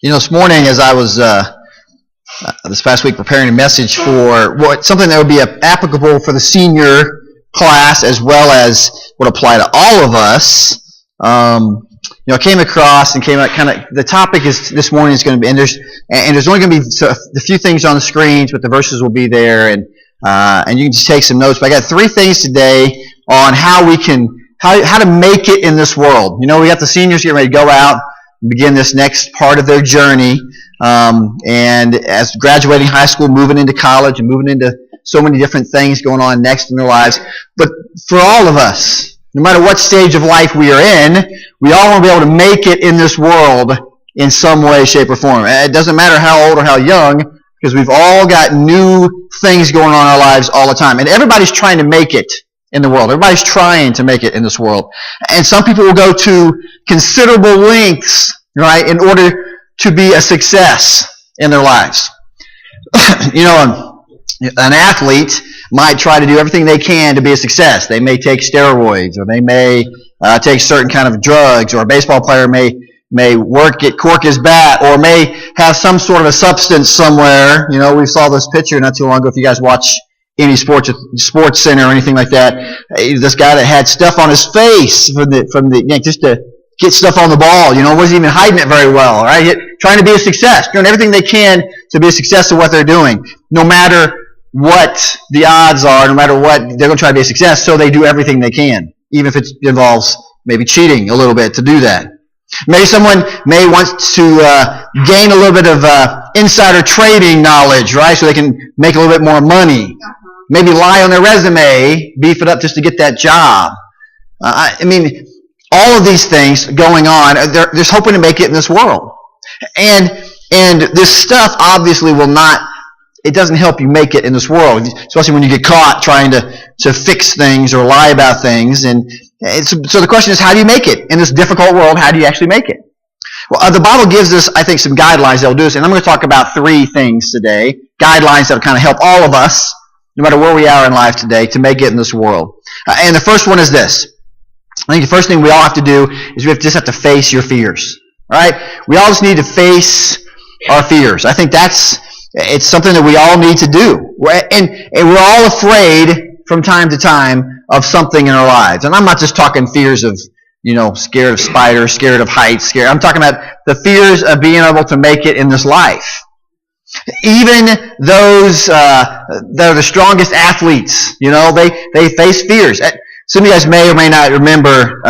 This morning as I was this past week preparing a message for something that would be applicable for the senior class as well as would apply to all of us, I came across and came out the topic is this morning is going to be, and there's only going to be a few things on the screens, but the verses will be there, and you can just take some notes. But I got 3 things today on how to make it in this world. We got the seniors getting ready to go out and begin this next part of their journey, and as graduating high school, moving into college, and moving into so many different things going on next in their lives. But for all of us, no matter what stage of life we are in, we all want to be able to make it in this world in some way, shape, or form. It doesn't matter how old or how young, because we've all got new things going on in our lives all the time. And everybody's trying to make it in the world. Everybody's trying to make it in this world. And some people will go to considerable lengths, right, in order to be a success in their lives. An athlete might try to do everything they can to be a success. They may take steroids, or they may take certain kind of drugs, or a baseball player may cork his bat, or may have some sort of a substance somewhere. We saw this picture not too long ago. If you guys watch any sports center or anything like that, this guy that had stuff on his face just to get stuff on the ball, wasn't even hiding it very well, right? Trying to be a success, doing everything they can to be a success of what they're doing. No matter what the odds are, no matter what, they're going to try to be a success, so they do everything they can, even if it involves maybe cheating a little bit to do that. Maybe someone may want to gain a little bit of insider trading knowledge, right, so they can make a little bit more money. Maybe lie on their resume, beef it up just to get that job. All of these things going on, they're just hoping to make it in this world. And this stuff obviously it doesn't help you make it in this world, especially when you get caught trying to fix things or lie about things. And so the question is, how do you make it in this difficult world? How do you actually make it? Well, the Bible gives us, I think, some guidelines that will do this. And I'm going to talk about 3 things today, guidelines that will kind of help all of us, no matter where we are in life today, to make it in this world. And the first one is this. I think the first thing we all have to do is we just have to face your fears. All right? We all just need to face our fears. I think it's something that we all need to do. And we're all afraid from time to time of something in our lives. And I'm not just talking fears of, scared of spiders, scared of heights, I'm talking about the fears of being able to make it in this life. Even those that are the strongest athletes, they face fears. Some of you guys may or may not remember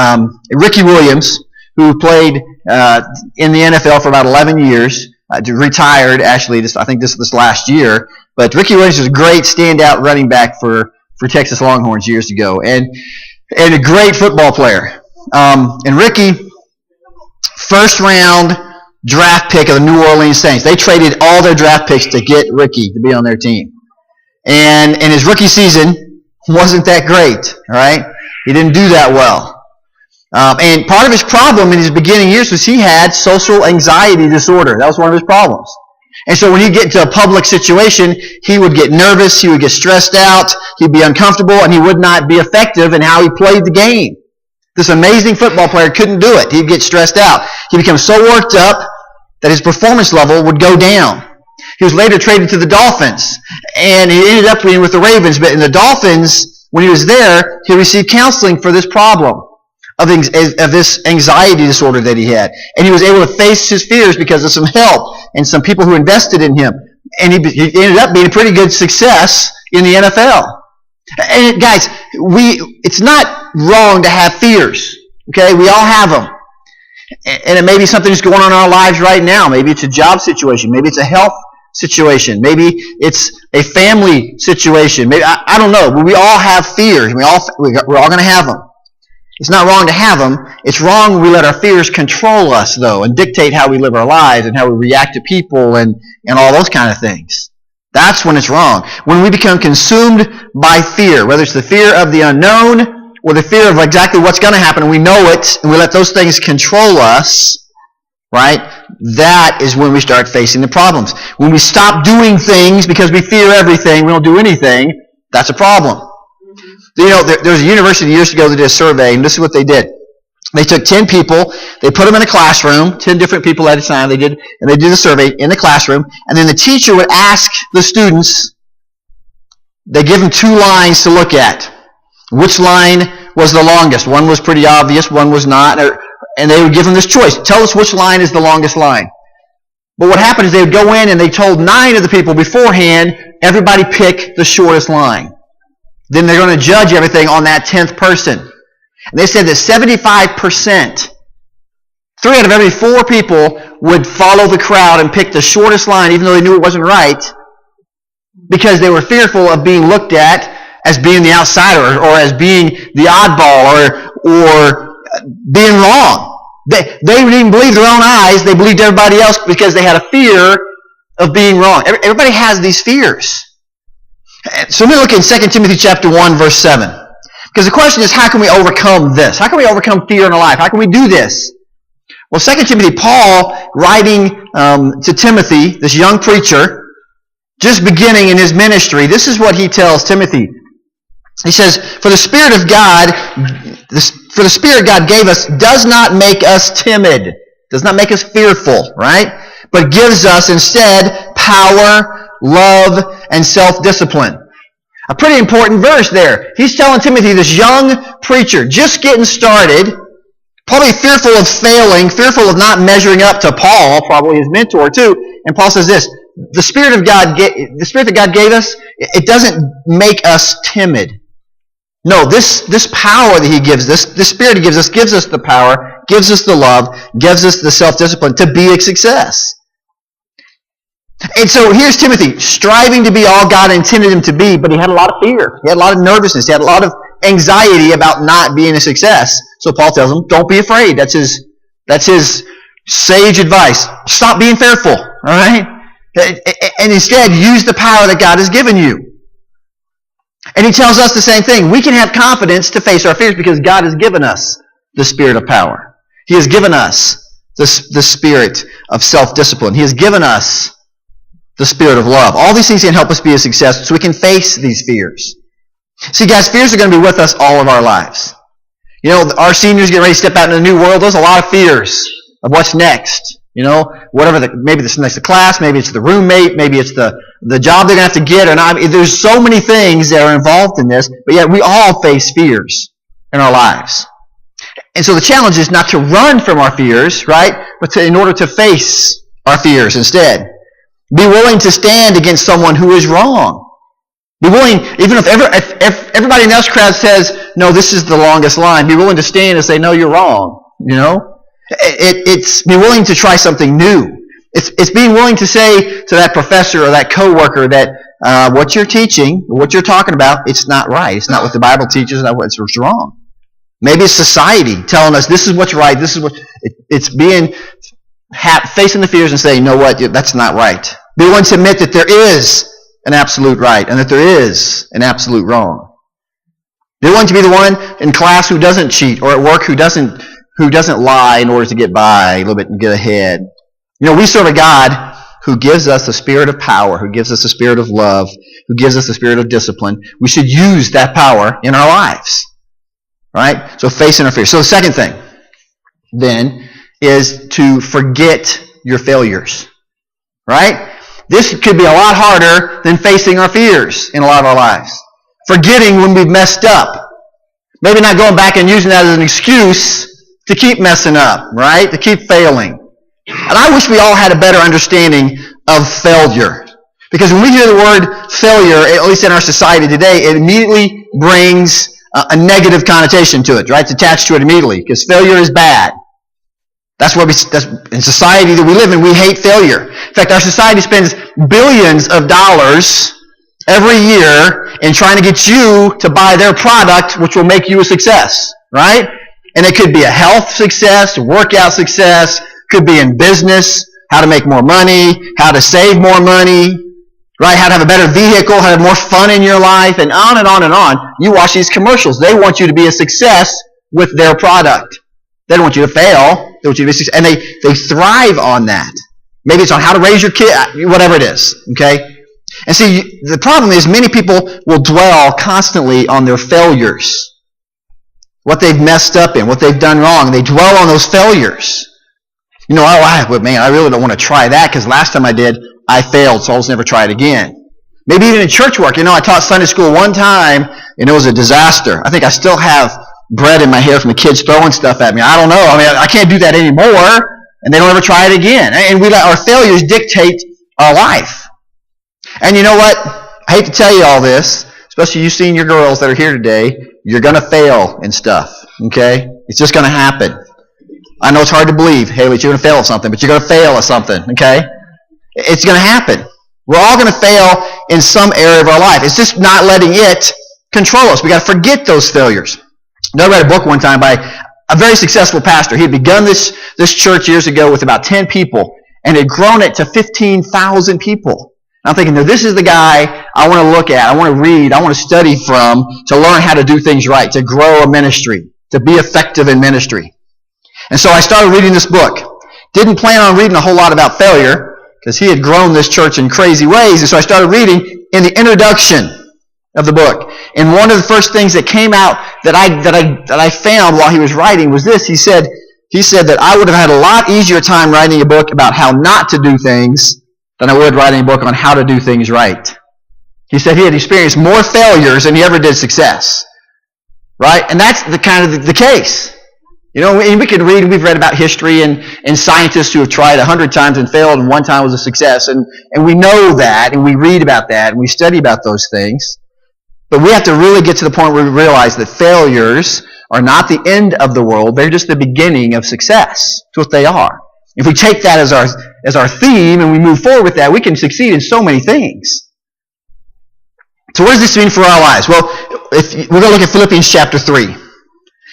Ricky Williams, who played in the NFL for about 11 years, retired actually, I think this last year. But Ricky Williams was a great standout running back for Texas Longhorns years ago, and a great football player. And Ricky, first round draft pick of the New Orleans Saints. They traded all their draft picks to get Ricky to be on their team. And his rookie season wasn't that great, all right? He didn't do that well. And part of his problem in his beginning years was he had social anxiety disorder. That was one of his problems. And so when he'd get into a public situation, he would get nervous, he would get stressed out, he'd be uncomfortable, and he would not be effective in how he played the game. This amazing football player couldn't do it. He'd get stressed out. He became so worked up that his performance level would go down. He was later traded to the Dolphins, and he ended up being with the Ravens. But in the Dolphins, when he was there, he received counseling for this problem of this anxiety disorder that he had. And he was able to face his fears because of some help and some people who invested in him. And he ended up being a pretty good success in the NFL. And guys, it's not wrong to have fears. Okay, we all have them. And it may be something that's going on in our lives right now. Maybe it's a job situation. Maybe it's a health situation. Maybe it's a family situation. Maybe I don't know. But we all have fears. We're all going to have them. It's not wrong to have them. It's wrong when we let our fears control us, though, and dictate how we live our lives and how we react to people and all those kind of things. That's when it's wrong. When we become consumed by fear, whether it's the fear of the unknown or the fear of exactly what's going to happen, and we know it, and we let those things control us, right? That is when we start facing the problems. When we stop doing things because we fear everything, we don't do anything, that's a problem. There was a university years ago that did a survey, and this is what they did. They took 10 people, they put them in a classroom, 10 different people at a time, they did the survey in the classroom, and then the teacher would ask the students, they give them 2 lines to look at. Which line was the longest? One was pretty obvious, one was not, and they would give them this choice. Tell us which line is the longest line. But what happened is they would go in and they told 9 of the people beforehand, everybody pick the shortest line. Then they're going to judge everything on that 10th person. And they said that 75%, 3 out of every 4 people would follow the crowd and pick the shortest line even though they knew it wasn't right because they were fearful of being looked at as being the outsider or as being the oddball or being wrong. They didn't even believe their own eyes. They believed everybody else because they had a fear of being wrong. Everybody has these fears. So let me look in 2 Timothy chapter 1, verse 7. Because the question is, how can we overcome this? How can we overcome fear in our life? How can we do this? Well, 2 Timothy, Paul, writing to Timothy, this young preacher, just beginning in his ministry, this is what he tells Timothy. He says, For the Spirit God gave us does not make us timid, does not make us fearful, right? But gives us instead power, love, and self-discipline. A pretty important verse there. He's telling Timothy, this young preacher, just getting started, probably fearful of failing, fearful of not measuring up to Paul, probably his mentor too. And Paul says this, the Spirit that God gave us, it doesn't make us timid. No, this power that He gives us, the Spirit He gives us the power, gives us the love, gives us the self-discipline to be a success. And so here's Timothy, striving to be all God intended him to be, but he had a lot of fear. He had a lot of nervousness. He had a lot of anxiety about not being a success. So Paul tells him, don't be afraid. That's his sage advice. Stop being fearful, all right? And instead, use the power that God has given you. And he tells us the same thing. We can have confidence to face our fears because God has given us the spirit of power. He has given us the spirit of self-discipline. He has given us the spirit of love. All these things can help us be a success so we can face these fears. See, guys, fears are going to be with us all of our lives. You know, our seniors getting ready to step out into a new world, there's a lot of fears of what's next. You know, maybe it's the next class, maybe it's the roommate, maybe it's the job they're going to have to get or not. There's so many things that are involved in this, but yet we all face fears in our lives. And so the challenge is not to run from our fears, right? But in order to face our fears instead. Be willing to stand against someone who is wrong. Be willing, even if everybody in this crowd says, no, this is the longest line, be willing to stand and say, no, you're wrong. You know? It's be willing to try something new. It's being willing to say to that professor or that coworker that what you're teaching, what you're talking about, it's not right. It's not what the Bible teaches. It's not what's wrong. Maybe it's society telling us this is what's right. This is what it's being facing the fears and saying, you know what, that's not right. Be willing to admit that there is an absolute right and that there is an absolute wrong. Be willing to be the one in class who doesn't cheat or at work who doesn't lie in order to get by a little bit and get ahead. You know, we serve a God who gives us the spirit of power, who gives us the spirit of love, who gives us the spirit of discipline. We should use that power in our lives. Right? So facing our fears. So the second thing, then, is to forget your failures. Right? This could be a lot harder than facing our fears in a lot of our lives. Forgetting when we've messed up. Maybe not going back and using that as an excuse to keep messing up, right? To keep failing. And I wish we all had a better understanding of failure. Because when we hear the word failure, at least in our society today, it immediately brings a negative connotation to it, right? It's attached to it immediately, because failure is bad. That's in society that we live in, we hate failure. In fact, our society spends billions of dollars every year in trying to get you to buy their product, which will make you a success, right? And it could be a health success, a workout success, could be in business, how to make more money, how to save more money, right? How to have a better vehicle, how to have more fun in your life, and on and on and on. You watch these commercials. They want you to be a success with their product. They don't want you to fail. They want you to be a success. And they thrive on that. Maybe it's on how to raise your kid, whatever it is, okay? And see, the problem is many people will dwell constantly on their failures. what they've messed up in, what they've done wrong, and they dwell on those failures. You know, I really don't want to try that because last time I did, I failed, so I'll just never try it again. Maybe even in church work. You know, I taught Sunday school one time, and it was a disaster. I think I still have bread in my hair from the kids throwing stuff at me. I don't know. I mean, I can't do that anymore, and they don't ever try it again. And we let our failures dictate our life. And you know what? I hate to tell you all this, especially you senior girls that are here today. You're going to fail in stuff, okay? It's just going to happen. I know it's hard to believe, Haley, you're going to fail at something, but you're going to fail at something, okay? It's going to happen. We're all going to fail in some area of our life. It's just not letting it control us. We got to forget those failures. I read a book one time by a very successful pastor. He had begun this church years ago with about 10 people and had grown it to 15,000 people. And I'm thinking, no, this is the guy I want to look at, I want to read, I want to study from to learn how to do things right, to grow a ministry, to be effective in ministry. And so I started reading this book. Didn't plan on reading a whole lot about failure because he had grown this church in crazy ways. And so I started reading in the introduction of the book. And one of the first things that came out that I found while he was writing was this. He said that I would have had a lot easier time writing a book about how not to do things than I would writing a book on how to do things right. He said he had experienced more failures than he ever did success. Right? And that's the kind of the case. You know, we've read about history and scientists who have tried 100 times and failed and one time was a success. And we know that and we read about that and we study about those things. But we have to really get to the point where we realize that failures are not the end of the world. They're just the beginning of success. That's what they are. If we take that as our theme and we move forward with that, we can succeed in so many things. So what does this mean for our lives? Well, we're going to look at Philippians chapter 3.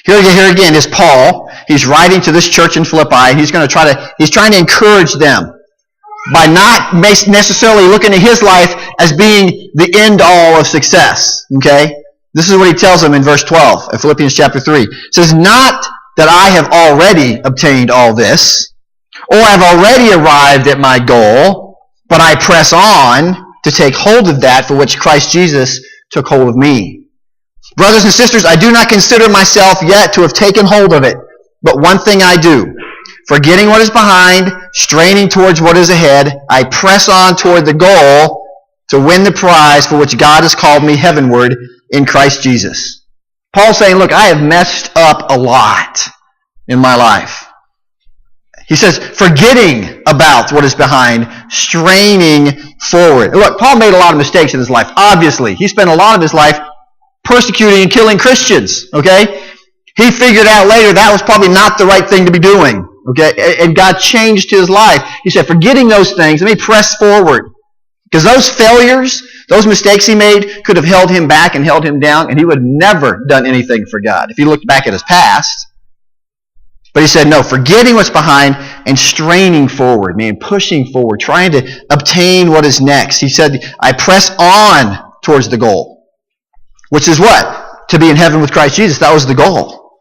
Here again is Paul. He's writing to this church in Philippi, and he's trying to encourage them by not necessarily looking at his life as being the end all of success. Okay? This is what he tells them in verse 12 of Philippians chapter 3. It says, "Not that I have already obtained all this, or have already arrived at my goal, but I press on to take hold of that for which Christ Jesus took hold of me. Brothers and sisters, I do not consider myself yet to have taken hold of it, but one thing I do, forgetting what is behind, straining towards what is ahead, I press on toward the goal to win the prize for which God has called me heavenward in Christ Jesus." Paul's saying, look, I have messed up a lot in my life. He says, forgetting about what is behind, straining forward. Look, Paul made a lot of mistakes in his life. Obviously, he spent a lot of his life persecuting and killing Christians, okay? He figured out later that was probably not the right thing to be doing, okay? And God changed his life. He said, forgetting those things, let me press forward. Because those failures, those mistakes he made could have held him back and held him down, and he would have never done anything for God if he looked back at his past. But he said, no, forgetting what's behind and straining forward, pushing forward, trying to obtain what is next. He said, I press on towards the goal. Which is what? To be in heaven with Christ Jesus. That was the goal.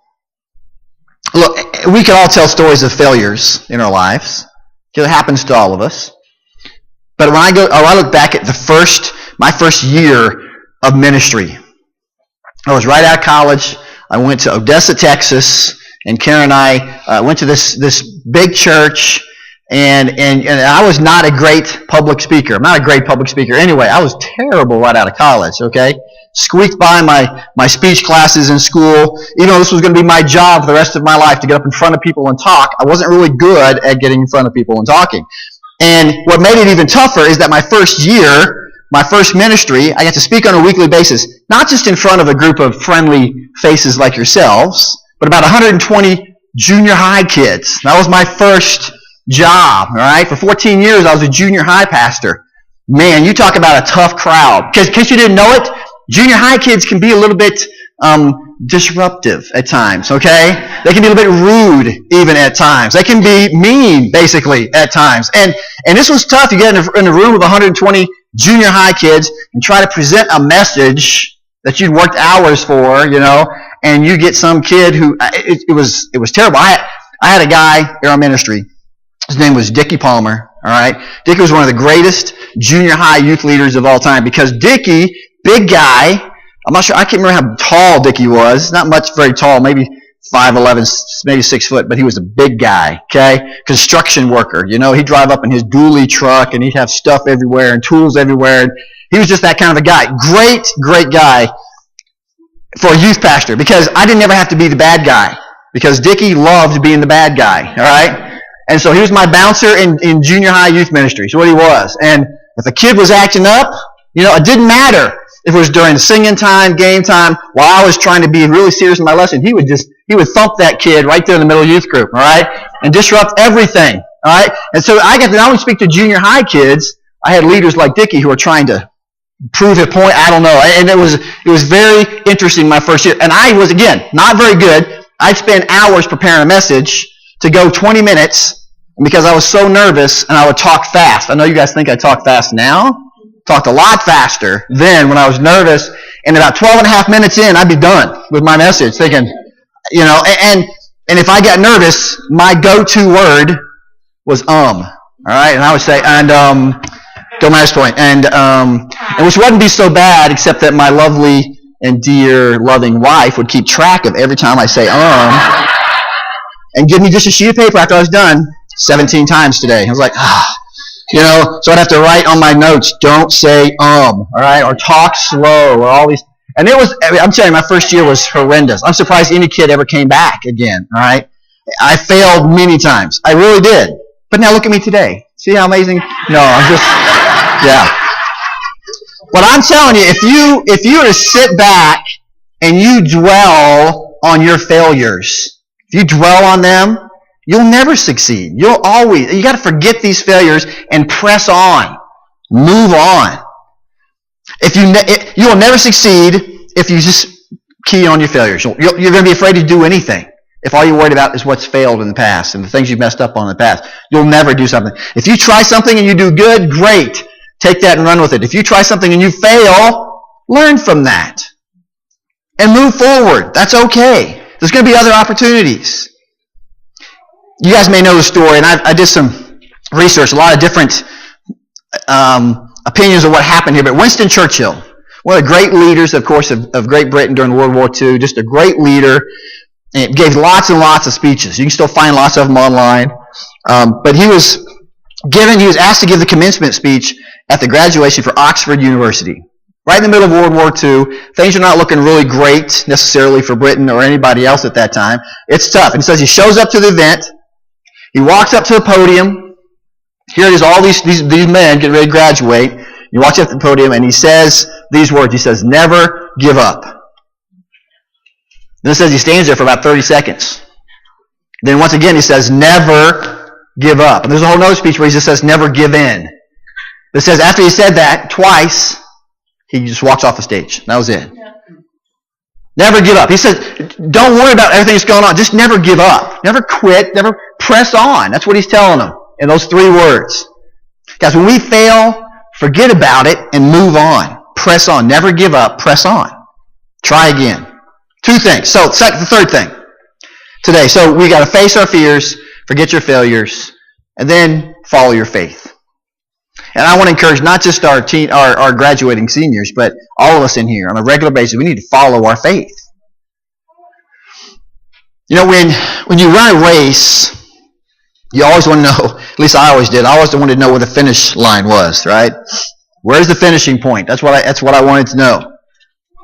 Look, we can all tell stories of failures in our lives. It happens to all of us. But when I look back at my first year of ministry, I was right out of college. I went to Odessa, Texas, and Karen and I went to this big church, and I was not a great public speaker. I'm not a great public speaker anyway. I was terrible right out of college, okay? Squeaked by my speech classes in school. Even though this was going to be my job for the rest of my life to get up in front of people and talk, I wasn't really good at getting in front of people and talking. And what made it even tougher is that my first year, my first ministry, I got to speak on a weekly basis, not just in front of a group of friendly faces like yourselves, but about 120 junior high kids. That was my first job, all right? For 14 years, I was a junior high pastor. Man, you talk about a tough crowd. In case you didn't know it, junior high kids can be a little bit disruptive at times, okay? They can be a little bit rude even at times. They can be mean, basically, at times. And this was tough. You get in a room of 120 junior high kids and try to present a message that you'd worked hours for, and you get some kid who, it was terrible. I had a guy in our ministry. His name was Dickie Palmer, all right? Dickie was one of the greatest junior high youth leaders of all time because Dickie, big guy, I'm not sure. I can't remember how tall Dickie was. Not much, very tall. Maybe 5'11", maybe 6 foot. But he was a big guy. Okay, construction worker. You know, he'd drive up in his dually truck, and he'd have stuff everywhere and tools everywhere. And he was just that kind of a guy. Great guy for a youth pastor, because I didn't ever have to be the bad guy, because Dickie loved being the bad guy. All right, and so he was my bouncer in junior high youth ministry. So what he was, and if a kid was acting up, you know, it didn't matter. If it was during singing time, game time, while I was trying to be really serious in my lesson, he would thump that kid right there in the middle of youth group, all right, and disrupt everything, all right. And so I got to not only speak to junior high kids, I had leaders like Dickie who were trying to prove a point. I don't know, and it was very interesting my first year. And I was, again, not very good. I'd spend hours preparing a message to go 20 minutes, and because I was so nervous, and I would talk fast. I know you guys think I talk fast now. Talked a lot faster then when I was nervous, and about 12 and a half minutes in, I'd be done with my message, thinking, you know, and if I got nervous, my go-to word was all right, and I would say, and go my next point, and which wouldn't be so bad, except that my lovely and dear, loving wife would keep track of every time I say and give me just a sheet of paper after I was done 17 times today. I was like, you know, so I'd have to write on my notes, don't say all right, or talk slow, or all these. And I'm telling you, my first year was horrendous. I'm surprised any kid ever came back again, all right? I failed many times. I really did. But now look at me today. See how amazing? No, I'm just, yeah. But I'm telling you, if you were to sit back and you dwell on your failures, if you dwell on them, you'll never succeed. You got to forget these failures and press on. Move on. You will never succeed if you just key on your failures. You're going to be afraid to do anything if all you're worried about is what's failed in the past and the things you've messed up on in the past. You'll never do something. If you try something and you do good, great. Take that and run with it. If you try something and you fail, learn from that and move forward. That's okay. There's going to be other opportunities. You guys may know the story, and I did some research, a lot of different opinions of what happened here. But Winston Churchill, one of the great leaders, of course, of Great Britain during World War II, just a great leader, and gave lots and lots of speeches. You can still find lots of them online. But he was asked to give the commencement speech at the graduation for Oxford University. Right in the middle of World War II, things are not looking really great necessarily for Britain or anybody else at that time. It's tough. And he says he shows up to the event. He walks up to the podium. Here it is, all these men getting ready to graduate. He walks up to the podium and he says these words. He says, "Never give up." Then it says he stands there for about 30 seconds. Then once again he says, "Never give up." And there's a whole other speech where he just says, "Never give in." But it says after he said that twice, he just walks off the stage. That was it. Never give up. He says, don't worry about everything that's going on. Just never give up. Never quit. Never press on. That's what he's telling them in those 3 words. Guys, when we fail, forget about it and move on. Press on. Never give up. Press on. Try again. 2 things. So, the third thing today. So, we got to face our fears, forget your failures, and then follow your faith. And I want to encourage not just our graduating seniors, but all of us in here on a regular basis. We need to follow our faith. You know, when you run a race, you always want to know, at least I always did, I always wanted to know where the finish line was, right? Where's the finishing point? That's what I wanted to know.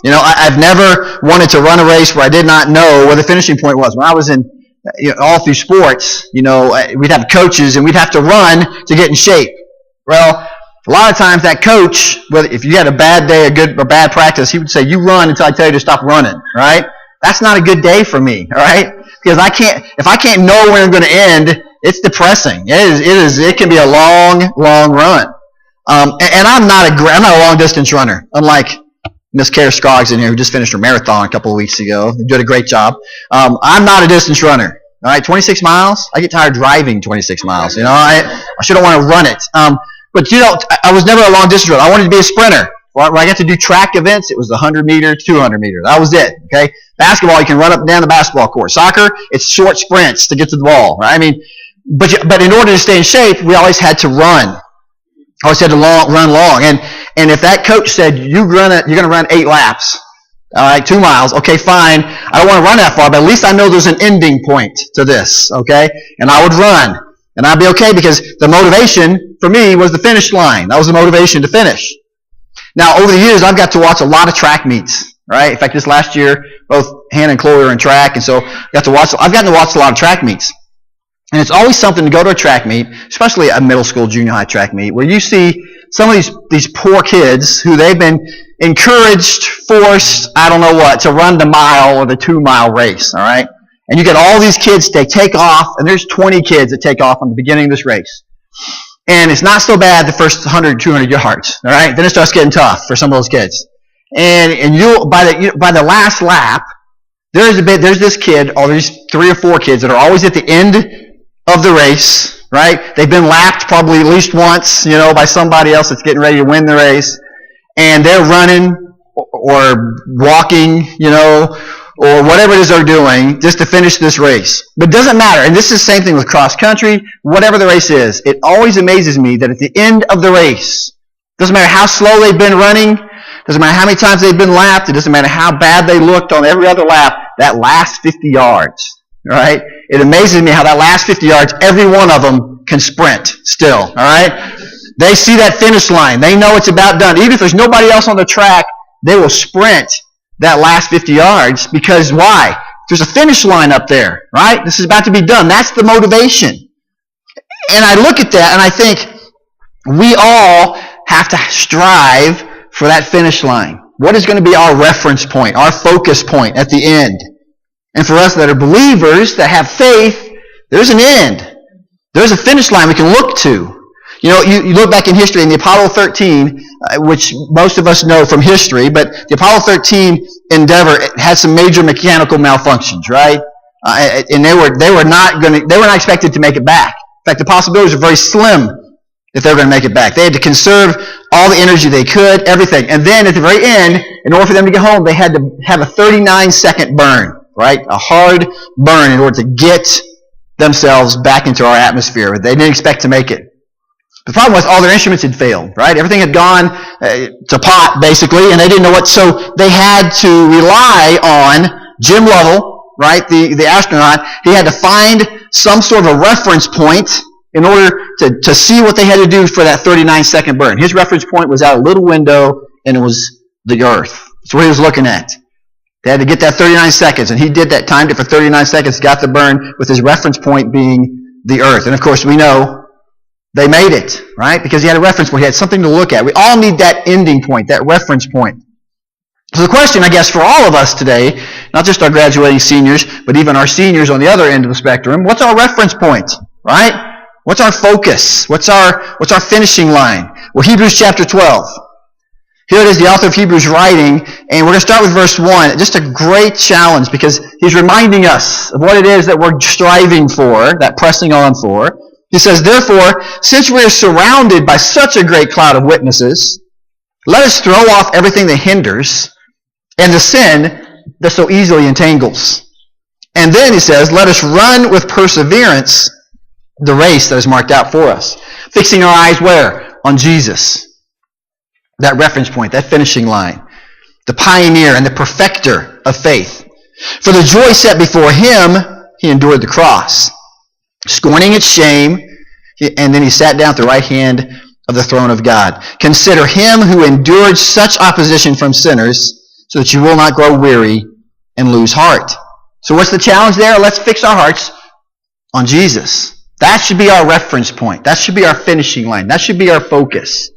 You know, I've never wanted to run a race where I did not know where the finishing point was. When I was in all through sports, you know, we'd have coaches and we'd have to run to get in shape. Well, a lot of times that coach, if you had a bad day, a good or bad practice, he would say, "You run until I tell you to stop running." Right? That's not a good day for me. All right? Because if I can't know where I'm going to end, it's depressing. It can be a long, long run. And I'm not a long distance runner. Unlike Miss Kara Scroggs in here, who just finished her marathon a couple of weeks ago, who did a great job. I'm not a distance runner. All right, 26 miles. I get tired driving 26 miles. You know, I shouldn't want to run it. But you know, I was never a long distance runner. I wanted to be a sprinter. When I got to do track events, it was 100 meter, 200 meter. That was it. Okay. Basketball, you can run up and down the basketball court. Soccer, it's short sprints to get to the ball. Right? I mean, but in order to stay in shape, we always had to run. Always had to run long. And if that coach said you're going to run 8 laps, All right, 2 miles. Okay, fine. I don't want to run that far, but at least I know there's an ending point to this, okay? And I would run. And I'd be okay because the motivation for me was the finish line. That was the motivation to finish. Now, over the years, I've got to watch a lot of track meets, right? In fact, this last year, both Hannah and Chloe are in track, and so I've gotten to watch a lot of track meets. And it's always something to go to a track meet, especially a middle school, junior high track meet, where you see some of these poor kids who they've been encouraged, forced, I don't know what, to run the mile or the 2 mile race, all right? And you get all these kids, they take off, and there's 20 kids that take off on the beginning of this race. And it's not so bad the first 100, 200 yards, all right? Then it starts getting tough for some of those kids. And by the last lap, there's this kid, or there's 3 or 4 kids that are always at the end of the race, right? They've been lapped probably at least once, by somebody else that's getting ready to win the race. And they're running or walking, or whatever it is they're doing just to finish this race. But it doesn't matter. And this is the same thing with cross country, whatever the race is. It always amazes me that at the end of the race, doesn't matter how slow they've been running, doesn't matter how many times they've been lapped, it doesn't matter how bad they looked on every other lap, that last 50 yards, right? It amazes me how that last 50 yards, every one of them can sprint still, all right? They see that finish line. They know it's about done. Even if there's nobody else on the track, they will sprint that last 50 yards because why? There's a finish line up there, right? This is about to be done. That's the motivation. And I look at that and I think we all have to strive for that finish line. What is going to be our reference point, our focus point at the end? And for us that are believers, that have faith, there's an end. There's a finish line we can look to. You look back in history in the Apollo 13, which most of us know from history, but the Apollo 13 endeavor had some major mechanical malfunctions, right? And they were not expected to make it back. In fact, the possibilities are very slim if they were going to make it back. They had to conserve all the energy they could, everything. And then at the very end, in order for them to get home, they had to have a 39-second burn, right? A hard burn in order to get themselves back into our atmosphere. They didn't expect to make it. The problem was all their instruments had failed, right? Everything had gone to pot, basically, and they didn't know what. So they had to rely on Jim Lovell, right, the astronaut. He had to find some sort of a reference point in order to see what they had to do for that 39-second burn. His reference point was out a little window, and it was the Earth. That's what he was looking at. They had to get that 39 seconds, and he did that, timed it for 39 seconds, got the burn, with his reference point being the Earth. And of course, we know they made it, right? Because he had a reference point. He had something to look at. We all need that ending point, that reference point. So the question, I guess, for all of us today, not just our graduating seniors, but even our seniors on the other end of the spectrum, what's our reference point, right? What's our focus? What's our finishing line? Well, Hebrews chapter 12. Here it is, the author of Hebrews writing, and we're going to start with verse 1. Just a great challenge because he's reminding us of what it is that we're striving for, that pressing on for. He says, therefore, since we are surrounded by such a great cloud of witnesses, let us throw off everything that hinders and the sin that so easily entangles. And then he says, let us run with perseverance the race that is marked out for us. Fixing our eyes where? On Jesus. That reference point, that finishing line. The pioneer and the perfecter of faith. For the joy set before him, he endured the cross, scorning its shame, and then he sat down at the right hand of the throne of God. Consider him who endured such opposition from sinners, so that you will not grow weary and lose heart. So what's the challenge there? Let's fix our hearts on Jesus. That should be our reference point. That should be our finishing line. That should be our focus.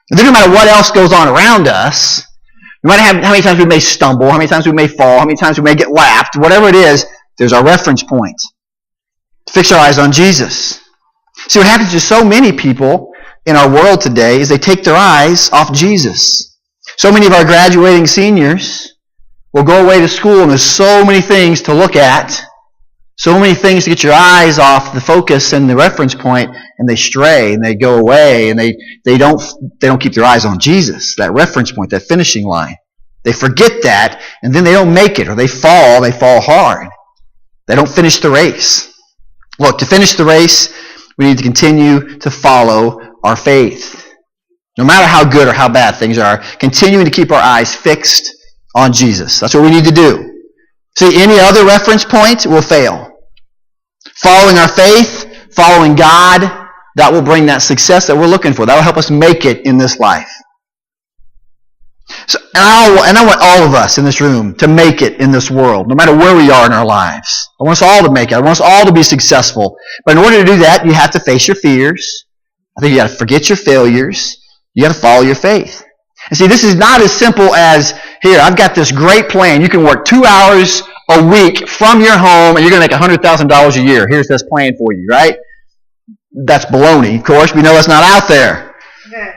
And then no matter what else goes on around us, no matter how many times we may stumble, how many times we may fall, how many times we may get laughed, whatever it is, there's our reference point. Fix our eyes on Jesus. See, what happens to so many people in our world today is they take their eyes off Jesus. So many of our graduating seniors will go away to school and there's so many things to look at, so many things to get your eyes off the focus and the reference point, and they stray and they go away and they don't keep their eyes on Jesus, that reference point, that finishing line. They forget that, and then they don't make it, or they fall hard. They don't finish the race. Look, to finish the race, we need to continue to follow our faith. No matter how good or how bad things are, continuing to keep our eyes fixed on Jesus. That's what we need to do. See, any other reference point will fail. Following our faith, following God, that will bring that success that we're looking for. That will help us make it in this life. So, and I want all of us in this room to make it in this world, no matter where we are in our lives. I want us all to make it. I want us all to be successful. But in order to do that, you have to face your fears. I think you got to forget your failures. You got to follow your faith. And see, this is not as simple as, here, I've got this great plan. You can work 2 hours a week from your home, and you're going to make $100,000 a year. Here's this plan for you, right? That's baloney, of course. We know it's not out there,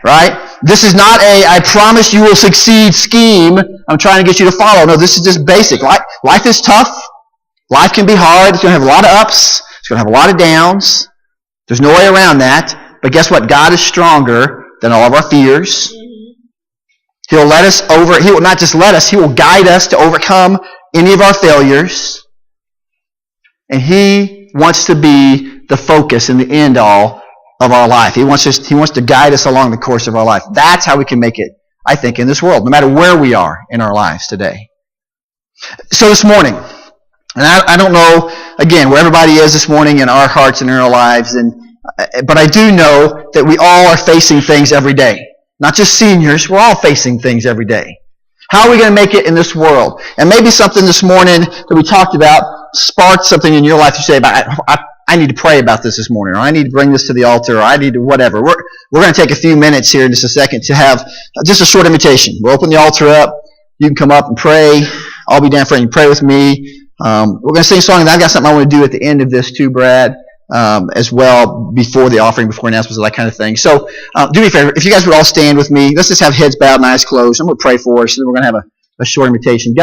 right? This is not a, I promise you will succeed scheme I'm trying to get you to follow. No, this is just basic. Life is tough. Life can be hard. It's going to have a lot of ups. It's going to have a lot of downs. There's no way around that. But guess what? God is stronger than all of our fears. He'll let us over. He will not just let us. He will guide us to overcome any of our failures. And He wants to be the focus and the end all of our life. He wants to guide us along the course of our life. That's how we can make it, I think, in this world, no matter where we are in our lives today. So this morning, and I don't know, again, where everybody is this morning in our hearts and in our lives, but I do know that we all are facing things every day. Not just seniors, we're all facing things every day. How are we going to make it in this world? And maybe something this morning that we talked about sparked something in your life. You say, I need to pray about this morning, or I need to bring this to the altar, or I need to whatever. We're going to take a few minutes here in just a second to have just a short invitation. We'll open the altar up. You can come up and pray. I'll be down for you. Pray with me. We're going to sing a song, and I've got something I want to do at the end of this too, Brad, as well, before the offering, before announcements, that kind of thing. So do me a favor. If you guys would all stand with me, let's just have heads bowed and eyes closed. I'm going to pray for us, and then we're going to have a short invitation. God,